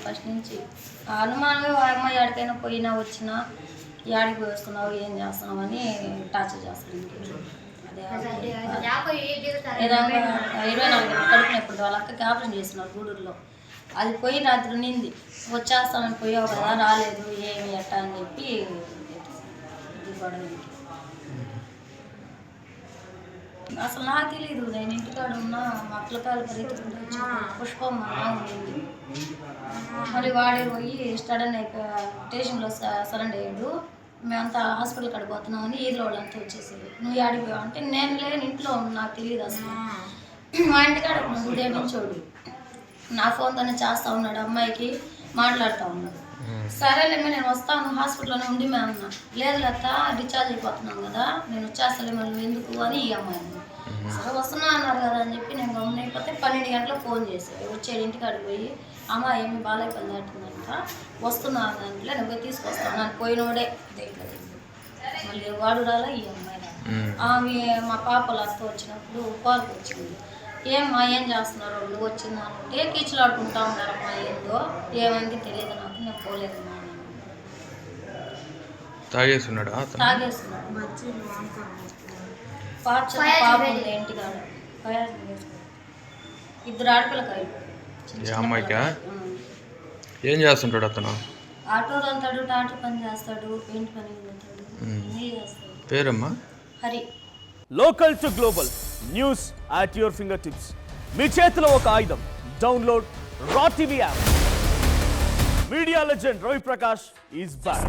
First నుంచి ఆ అనుమానమే ఆ అమ్మాయి ఎక్కడికైనా పోయినా వచ్చినా యాడికి పోయి వస్తున్నావు ఏం చేస్తున్నావు అని టార్చర్ చేస్తాడు ఇంటికి. అదే ఏదైనా 24 కడుపునప్పుడు వాళ్ళ అక్కకి ఆపరేషన్ చేస్తున్నారు గూడూరులో. అది పోయి రాత్రి నింది వచ్చేస్తామని పోయావు కదా రాలేదు ఏమి ఎట్టా అని చెప్పి ఇది గొడవ. అసలు నాకు తెలియదు, నేను ఇంటికాడ ఉన్నా మా పిల్లకాయలు పరిగెత్తుకుంటూ వచ్చి పుష్పమ్మ ఉండింది. మరి వాడే పోయి స్టడన్ అయిపోయి స్టేషన్లో సరెండర్ అయ్యాడు. మేమంతా హాస్పిటల్ కాడికి పోతున్నామని ఈదులో వాళ్ళంతా వచ్చేసేది. నువ్వు యాడికి పోయావు అంటే నేను లేని ఇంట్లో ఉన్నా నాకు తెలియదు అసలు. మా ఇంటికాడ ఉదయించోడు నా ఫోన్తోనే చేస్తూ ఉన్నాడు, అమ్మాయికి మాట్లాడుతూ ఉన్నాడు. సరేలేమే నేను వస్తాను హాస్పిటల్లోనే ఉండి మేము అన్నా. లేదు లేక డిశ్చార్జ్ అయిపోతున్నాం కదా నేను వచ్చేస్తాలే మళ్ళీ ఎందుకు అని ఈ అమ్మాయి. సరే వస్తున్నా అన్నారు కదా అని చెప్పి నేను గమనం అయిపోతే 12 గంటలకు ఫోన్ చేశాడు. వచ్చాడు ఇంటికాడికి పోయి అమ్మ ఏమి బాగాలేపని దాటిందంట వస్తున్నా దాంట్లో నేను పోయి తీసుకొస్తాను నాకు పోయినోడే దేంట్లో మళ్ళీ వాడు రాలా ఈ అమ్మాయి రాలా. ఆమె మా పాపలు అత్త వచ్చినప్పుడు పాలకు వచ్చింది. ఏమ్మా ఏం చేస్తున్నారు వాళ్ళు వచ్చిందంటే కీచులు ఆడుకుంటా ఉన్నారమ్మా ఏందో ఏమైంది తెలియదు నాకు నేను పోలేదమ్మా. తాగేస్తున్నాడు పాప ఉంది ఇంటికాడ 2 ఆడపిల్లకాయలు. అమ్మాయికా ఏం చేస్తుంటాడు అతను? ఆటో వెళ్తాడు, టాటర్ పని చేస్తాడు, పెయింట్ పని వెళ్తాడు, అన్నీ చేస్తాడు. పేరమ్మా? Hari. Local to global news at your fingertips. మీ చేతిలో ఒక ఆయుధం. Download raw TV app. Media legend Ravi Prakash is back.